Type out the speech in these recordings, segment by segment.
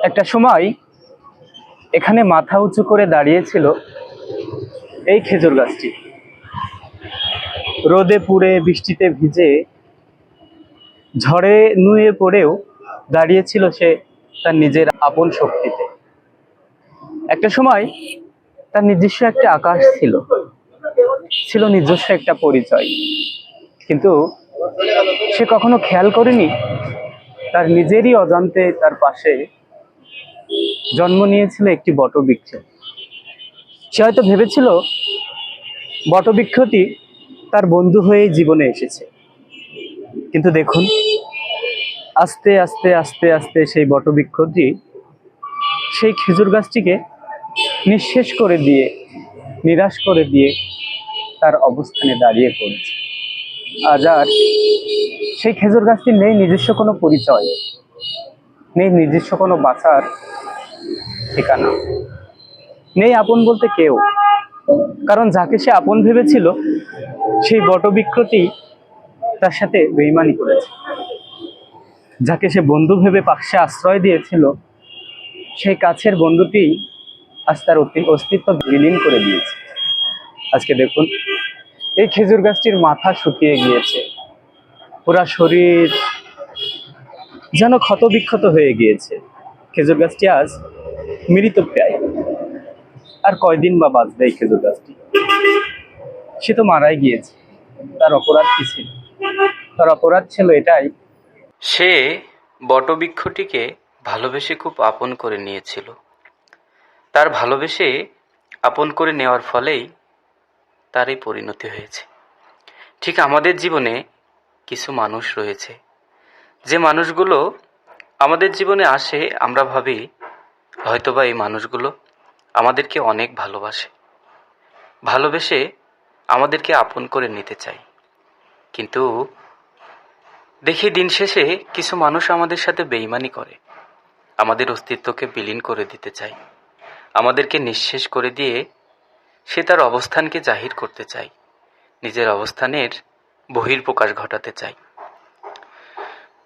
একটা সময় এখানে মাথা উঁচু করে দাঁড়িয়েছিল এই খেজুর গাছটি। রোদে পুড়ে বৃষ্টিতে ভিজে ঝড়ে নুয়ে পড়েও দাঁড়িয়েছিল সে তার নিজের আপন শক্তিতে। একটা সময় তার নিজস্ব একটা আকাশ ছিল, ছিল নিজস্ব একটা পরিচয়। কিন্তু সে কখনো খেয়াল করেনি তার নিজেরই অজান্তে তার পাশে জন্ম নিয়েছিল একটি বটবৃক্ষ। সে হয়তো ভেবেছিল বটবৃক্ষটি তার বন্ধু হয়ে জীবনে এসেছে, কিন্তু দেখুন আস্তে আস্তে আস্তে আস্তে সেই বটবৃক্ষটি সেই খেজুর গাছটিকে নিঃশেষ করে দিয়ে, নিরাশ করে দিয়ে তার অবস্থানে দাঁড়িয়ে পড়েছে। আজ আর সেই খেজুর গাছটি নেই নিজস্ব কোনো পরিচয়, নেই নিজস্ব কোনো বাঁচার ঠিকানা, নেই আপন বলতে কেউ। কারণ যাকে সে আপন ভেবেছিল সেই বটবৃক্ষটি তার সাথে বেইমানি করেছে। যাকে সে বন্ধু ভেবে পাশে আশ্রয় দিয়েছিল সেই কাছের বন্ধুটি আজ তার অস্তিত্ব বিলীন করে দিয়েছে। আজকে দেখুন এই খেজুর গাছটির মাথা শুকিয়ে গিয়েছে, পুরা শরীর যেন ক্ষতবিক্ষত হয়ে গিয়েছে। খেজুর গাছটি আজ মৃতপ্রায়। আর কয়দিন বা বাঁচবে এই খেজুর গাছটি? সে তো মারাই গিয়েছে। তার অপরাধ কি ছিল? তার অপরাধ ছিল এটাই, সে বটবৃক্ষটিকে ভালোবেসে খুব আপন করে নিয়েছিল। তার ভালোবেসে আপন করে নেওয়ার ফলেই তার এই পরিণতি হয়েছে। ঠিক আমাদের জীবনে কিছু মানুষ রয়েছে, যে মানুষগুলো আমাদের জীবনে আসে, আমরা ভাবি হয়তোবা এই মানুষগুলো আমাদেরকে অনেক ভালোবেসে আমাদেরকে আপন করে নিতে চায়। কিন্তু দেখি দিন শেষে কিছু মানুষ আমাদের সাথে বেইমানি করে, আমাদের অস্তিত্বকে বিলীন করে দিতে চায়, আমাদেরকে নিঃশেষ করে দিয়ে সে তার অবস্থানকে জাহির করতে চায়, নিজের অবস্থানের বহিঃপ্রকাশ ঘটাতে চায়।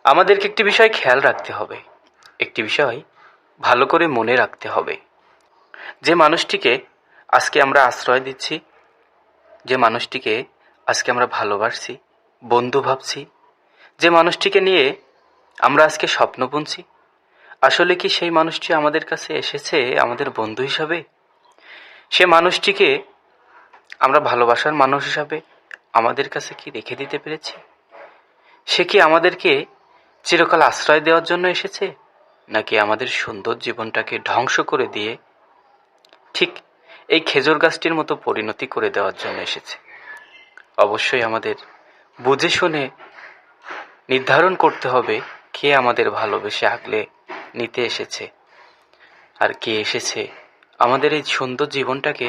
আমাদেরকে একটি বিষয় খেয়াল রাখতে হবে, একটি বিষয় ভালো করে মনে রাখতে হবে। যে মানুষটিকে আজকে আমরা আশ্রয় দিচ্ছি, যে মানুষটিকে আজকে আমরা ভালোবাসছি, বন্ধু ভাবছি, যে মানুষটিকে নিয়ে আমরা আজকে স্বপ্ন বুনছি, আসলে কি সেই মানুষটি আমাদের কাছে এসেছে আমাদের বন্ধু হিসাবে? সে মানুষটিকে আমরা ভালোবাসার মানুষ হিসাবে আমাদের কাছে কি রেখে দিতে পেরেছি? সে কি আমাদেরকে চিরকাল আশ্রয় দেওয়ার জন্য এসেছে, নাকি আমাদের সুন্দর জীবনটাকে ধ্বংস করে দিয়ে ঠিক এই খেজুর গাছটির মতো পরিণতি করে দেওয়ার জন্য এসেছে? অবশ্যই আমাদের বুঝে শুনে নির্ধারণ করতে হবে কে আমাদের ভালোবেসে আগলে নিতে এসেছে, আর কে এসেছে আমাদের এই সুন্দর জীবনটাকে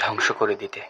ধ্বংস করে দিতে।